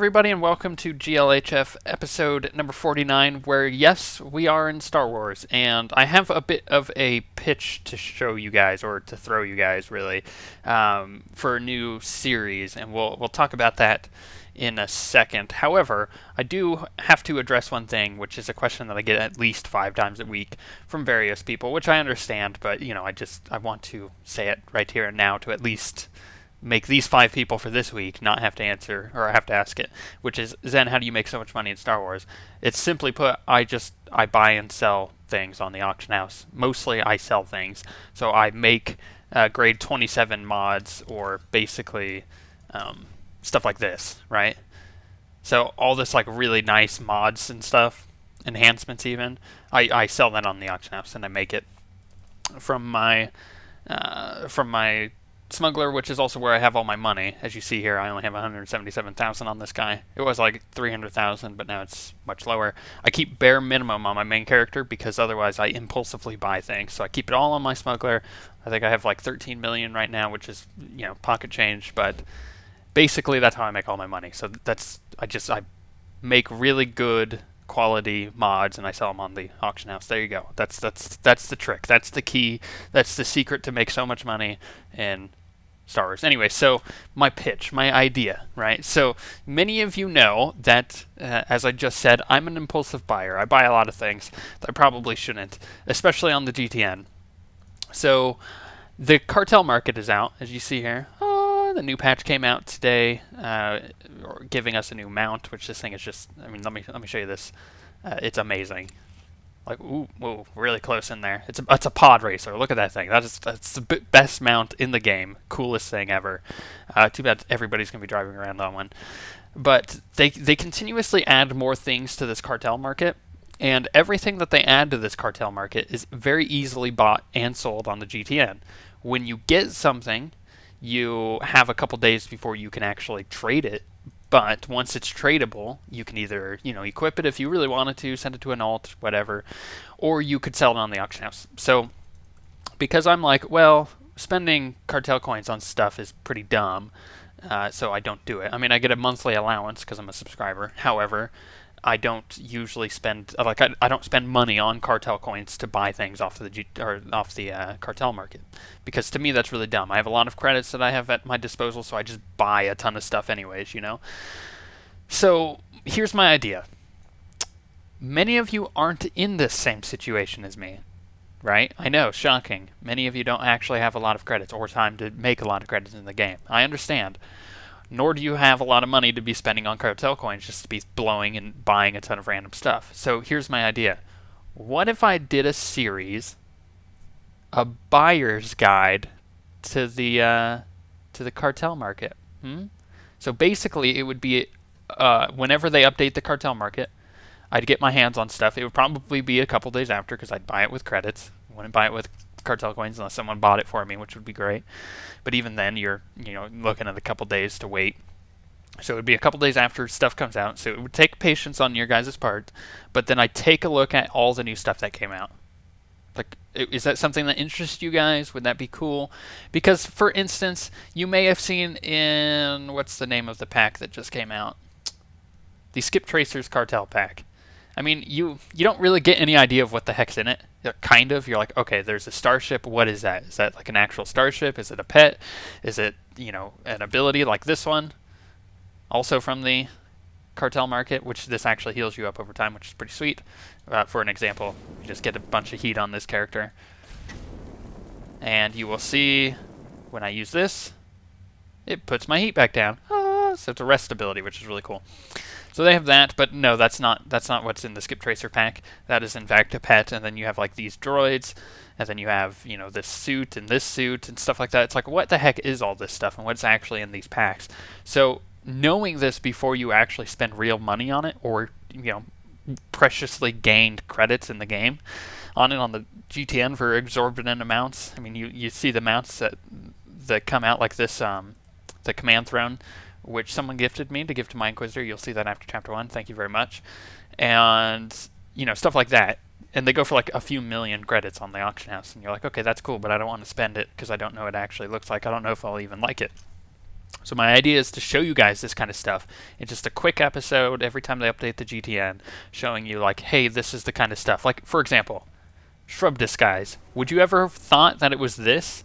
everybody, and welcome to GLHF episode number 49, where, yes, we are in Star Wars, and I have a bit of a pitch to show you guys, or to throw you guys, really, for a new series, and we'll talk about that in a second. However, I do have to address one thing, which is a question that I get at least 5 times a week from various people, which I understand, but, you know, I want to say it right here and now to at least make these 5 people for this week not have to answer, or have to ask it, which is, Zen, how do you make so much money in Star Wars? It's simply put, I buy and sell things on the auction house. Mostly I sell things. So I make grade 27 mods, or basically stuff like this, right? So all this like really nice mods and stuff, enhancements even, I sell that on the auction house, and I make it from my smuggler, which is also where I have all my money. As you see here, I only have 177,000 on this guy. It was like 300,000, but now it's much lower. I keep bare minimum on my main character because otherwise I impulsively buy things. So I keep it all on my smuggler. I think I have like 13 million right now, which is, you know, pocket change, but basically that's how I make all my money. So I make really good quality mods and I sell them on the auction house. There you go. That's the trick. That's the key. That's the secret to make so much money in Star Wars. Anyway, so my pitch, my idea, right? So many of you know that, as I just said, I'm an impulsive buyer. I buy a lot of things that I probably shouldn't, especially on the GTN. So the cartel market is out, as you see here. The new patch came out today, giving us a new mount, which this thing is just, I mean, let me show you this. It's amazing. Like, ooh, whoa, really close in there. It's a pod racer. Look at that thing. That's the best mount in the game. Coolest thing ever. Too bad everybody's going to be driving around on one. But they continuously add more things to this cartel market, and everything that they add to this cartel market is very easily bought and sold on the GTN. When you get something, you have a couple days before you can actually trade it, but once it's tradable, you can either, you know, equip it if you really wanted to, send it to an alt, whatever, or you could sell it on the auction house. So because I'm like, well, spending cartel coins on stuff is pretty dumb, so I don't do it. I mean, I get a monthly allowance because I'm a subscriber. However, I don't usually spend, like, I don't spend money on cartel coins to buy things off the cartel market, because to me that's really dumb. I have a lot of credits that I have at my disposal, so I just buy a ton of stuff anyways, you know. So here's my idea. Many of you aren't in this same situation as me, right? I know, shocking. Many of you don't actually have a lot of credits or time to make a lot of credits in the game. I understand. Nor do you have a lot of money to be spending on cartel coins just to be blowing and buying a ton of random stuff. So here's my idea. What if I did a series, a buyer's guide to the cartel market? So basically it would be whenever they update the cartel market, I'd get my hands on stuff. It would probably be a couple days after because I'd buy it with credits. I wouldn't buy it with cartel coins unless someone bought it for me, which would be great. But even then, you're, you know, looking at a couple days to wait. So it would be a couple days after stuff comes out. So it would take patience on your guys' part. But then I take a look at all the new stuff that came out. Like, is that something that interests you guys? Would that be cool? Because, for instance, you may have seen in, what's the name of the pack that just came out? The Skip Tracer's Cartel pack. I mean, you don't really get any idea of what the heck's in it. Kind of. You're like, okay, there's a starship. What is that? Is that like an actual starship? Is it a pet? Is it, you know, an ability like this one? Also from the cartel market, which this actually heals you up over time, which is pretty sweet. For an example, you just get a bunch of heat on this character. And you will see when I use this, it puts my heat back down. So it's a rest ability, which is really cool. So they have that, but no, that's not what's in the Skip Tracer pack. That is in fact a pet, and then you have like these droids, and then you have, you know, this suit and stuff like that. It's like, what the heck is all this stuff, and what's actually in these packs? So knowing this before you actually spend real money on it, or, you know, preciously gained credits in the game on it on the GTN for exorbitant amounts. I mean, you see the mounts that come out like this, the command throne, which someone gifted me to give to my Inquisitor. You'll see that after Chapter 1. Thank you very much. And, you know, stuff like that. And they go for like a few million credits on the auction house. And you're like, okay, that's cool, but I don't want to spend it because I don't know what it actually looks like. I don't know if I'll even like it. So my idea is to show you guys this kind of stuff in just a quick episode every time they update the GTN, showing you like, hey, this is the kind of stuff. Like, for example, Shrub Disguise. Would you ever have thought that it was this?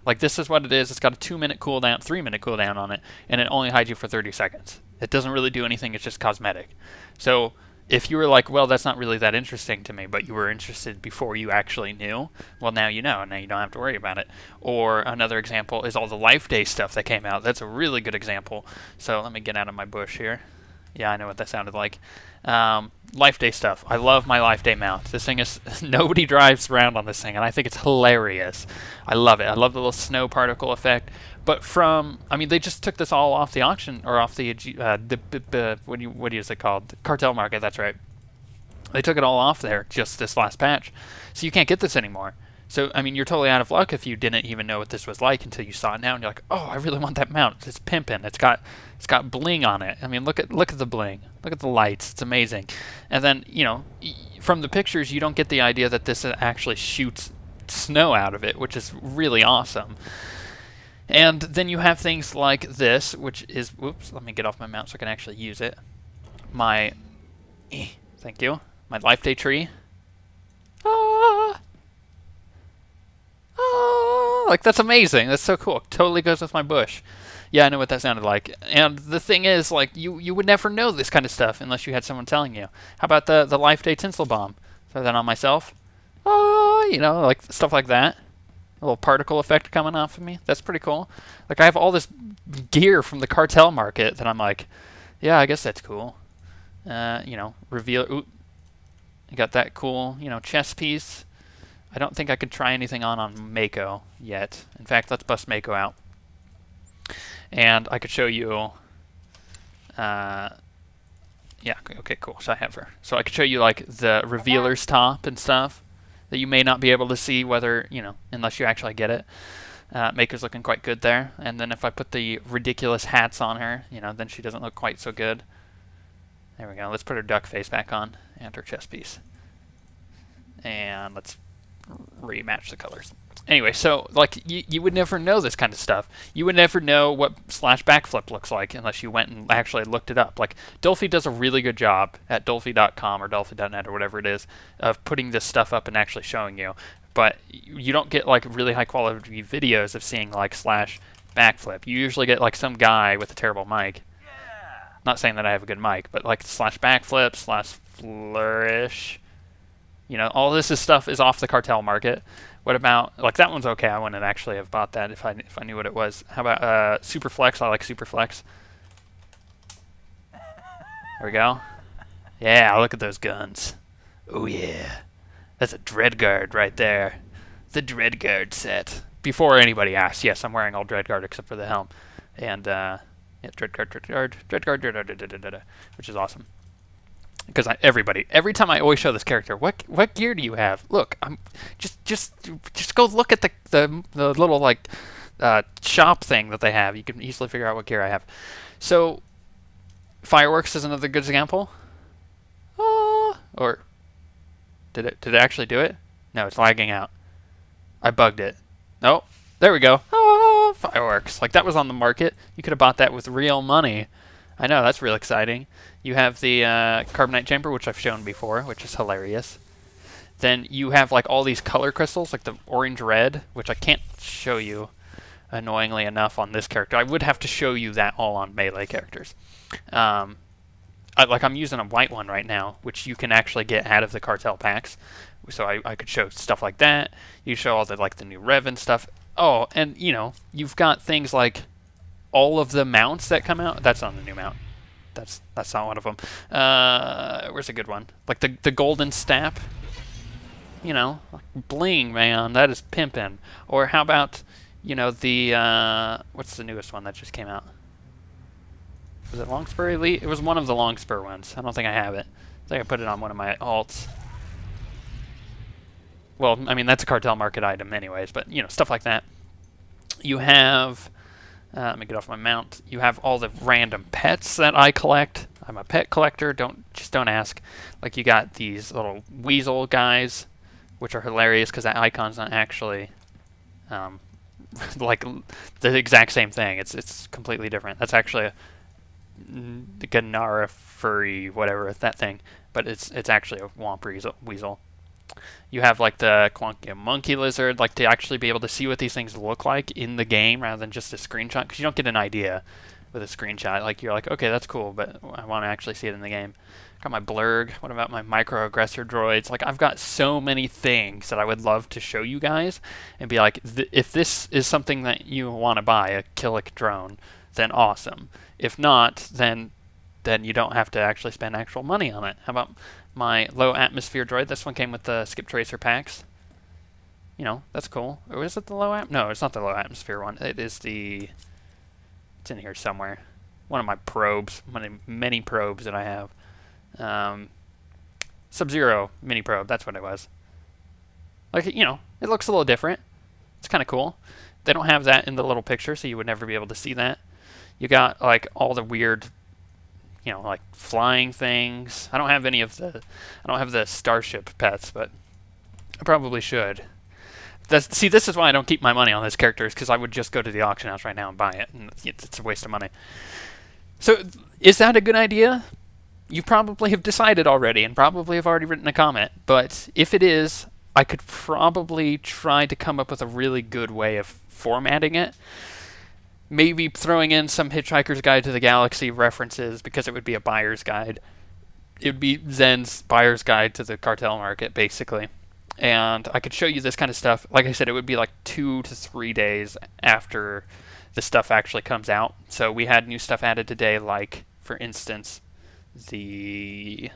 Like, this is what it is. It's got a 2-minute cooldown, 3-minute cooldown on it, and it only hides you for 30 seconds. It doesn't really do anything. It's just cosmetic. So if you were like, well, that's not really that interesting to me, but you were interested before you actually knew, well, now you know, and now you don't have to worry about it. Or another example is all the Life Day stuff that came out. That's a really good example. So let me get out of my bush here. Yeah, I know what that sounded like. Life Day stuff. I love my Life Day mount. This thing is, nobody drives around on this thing, and I think it's hilarious. I love it. I love the little snow particle effect. But from, I mean, they just took this all off the auction, or off the what is it called? The Cartel Market, that's right. They took it all off there just this last patch. So you can't get this anymore. So, I mean, you're totally out of luck if you didn't even know what this was like until you saw it now, and you're like, oh, I really want that mount. It's pimpin'. It's got bling on it. I mean, look at the bling. Look at the lights. It's amazing. And then, you know, from the pictures, you don't get the idea that this actually shoots snow out of it, which is really awesome. And then you have things like this, which is, whoops, let me get off my mount so I can actually use it. Thank you. My Life Day tree. Like, that's amazing. That's so cool. Totally goes with my bush. Yeah, I know what that sounded like. And the thing is, like, you would never know this kind of stuff unless you had someone telling you. How about the Life Day tinsel bomb? Throw that on myself. You know, like, stuff like that. A little particle effect coming off of me. That's pretty cool. Like, I have all this gear from the Cartel Market that I'm like, yeah, I guess that's cool. You know, reveal. Oop. You got that cool, you know, chest piece. I don't think I could try anything on Mako yet. In fact, let's bust Mako out. And I could show you... yeah, okay, cool. So I have her. So I could show you, like, the revealer's top and stuff that you may not be able to see whether, you know, unless you actually get it. Mako's looking quite good there. And then if I put the ridiculous hats on her, you know, then she doesn't look quite so good. There we go. Let's put her duck face back on and her chest piece. And let's rematch the colors. Anyway, so like you would never know this kind of stuff. You would never know what slash backflip looks like unless you went and actually looked it up. Like Dolphy does a really good job at Dolphy.com or Dolphy.net or whatever it is of putting this stuff up and actually showing you. But you don't get like really high quality videos of seeing like slash backflip. You usually get like some guy with a terrible mic. Not saying that I have a good mic, but like slash backflip, slash flourish. You know, all this stuff is off the Cartel Market. What about, like, that one's okay. I wouldn't actually have bought that if I knew what it was. How about Superflex? I like Superflex. There we go. Yeah, look at those guns. Oh, yeah. That's a Dreadguard right there. The Dreadguard set. Before anybody asks, yes, I'm wearing all Dreadguard except for the helm. And, yeah, Dreadguard, which is awesome. Because every time I always show this character, what gear do you have? Look, I'm just go look at the little like shop thing that they have. You can easily figure out what gear I have. So, fireworks is another good example. Or did it actually do it? No, it's lagging out. I bugged it. Nope. There we go. Fireworks. Like that was on the market. You could have bought that with real money. I know, that's real exciting. You have the carbonite chamber, which I've shown before, which is hilarious. Then you have like all these color crystals, like the orange-red, which I can't show you annoyingly enough on this character. I would have to show you that all on melee characters. I'm using a white one right now, which you can actually get out of the cartel packs. So I could show stuff like that. You show all the like the new Revan stuff. Oh, and you know, you've got things like all of the mounts that come out. That's not the new mount. That's not one of them. Where's a good one? Like the golden stap. You know, like bling, man. That is pimpin'. Or how about, you know, the what's the newest one that just came out? Was it Longspur Elite? It was one of the Longspur ones. I don't think I have it. I think I put it on one of my alts. Well, I mean, that's a Cartel Market item anyways, but, you know, stuff like that. You have... let me get off my mount. You have all the random pets that I collect. I'm a pet collector. Just don't ask. Like, you got these little weasel guys, which are hilarious because that icon's not actually like the exact same thing. It's completely different. That's actually a Ganara furry, whatever that thing, but it's actually a Womp Weasel. You have like the Quankia Monkey Lizard, like to actually be able to see what these things look like in the game rather than just a screenshot, because you don't get an idea with a screenshot. Like you're like, okay, that's cool, but I want to actually see it in the game. Got my Blurg. What about my microaggressor droids? Like I've got so many things that I would love to show you guys and be like, if this is something that you want to buy, a Killick drone, then awesome. If not, then you don't have to actually spend actual money on it. How about my low atmosphere droid? This one came with the Skip Tracer packs. You know, that's cool. Or is it the low No, it's not the low atmosphere one. It is the... It's in here somewhere. One of my probes. One of many probes that I have. Sub-Zero mini probe. That's what it was. Like, you know, it looks a little different. It's kind of cool. They don't have that in the little picture, so you would never be able to see that. You got, like, all the weird... You know, like flying things. I don't have any of the... I don't have the Starship pets, but I probably should. See, this is why I don't keep my money on these characters, because I would just go to the auction house right now and buy it, and it's a waste of money. So, is that a good idea? You probably have decided already, and probably have already written a comment, but if it is, I could probably try to come up with a really good way of formatting it. Maybe throwing in some Hitchhiker's Guide to the Galaxy references, because it would be a buyer's guide. It would be Zen's buyer's guide to the cartel market, basically. And I could show you this kind of stuff. Like I said, it would be like 2 to 3 days after the stuff actually comes out. So we had new stuff added today, like, for instance, the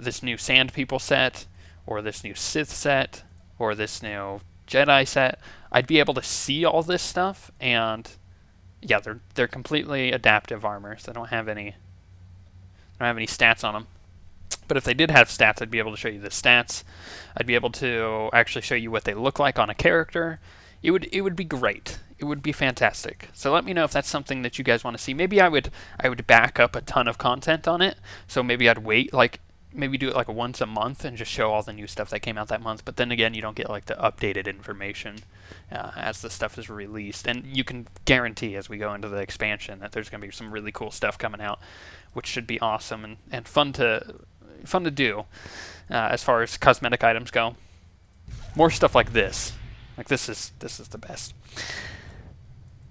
this new Sand People set, or this new Sith set, or this new Jedi set. I'd be able to see all this stuff, and yeah, they're completely adaptive armors. They don't have any stats on them. But if they did have stats, I'd be able to show you the stats. I'd be able to actually show you what they look like on a character. It would be great. It would be fantastic. So let me know if that's something that you guys want to see. Maybe I would back up a ton of content on it. So maybe I'd wait, like maybe do it like once a month and just show all the new stuff that came out that month. But then again, you don't get like the updated information as the stuff is released. And you can guarantee as we go into the expansion that there's going to be some really cool stuff coming out, which should be awesome and fun to do as far as cosmetic items go. More stuff like this. Like this is the best.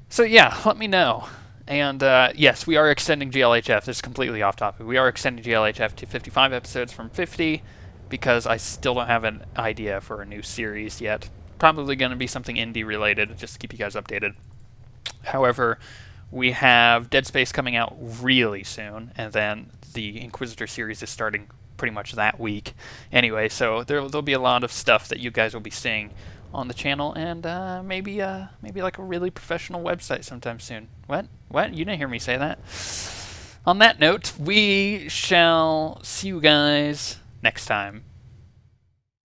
So yeah, let me know. And yes, we are extending GLHF. This is completely off topic. We are extending GLHF to 55 episodes from 50 because I still don't have an idea for a new series yet. Probably going to be something indie related, just to keep you guys updated. However, we have Dead Space coming out really soon, and then the Inquisitor series is starting pretty much that week. Anyway, so there'll be a lot of stuff that you guys will be seeing on the channel, and maybe like a really professional website sometime soon. What? You didn't hear me say that. On that note, we shall see you guys next time.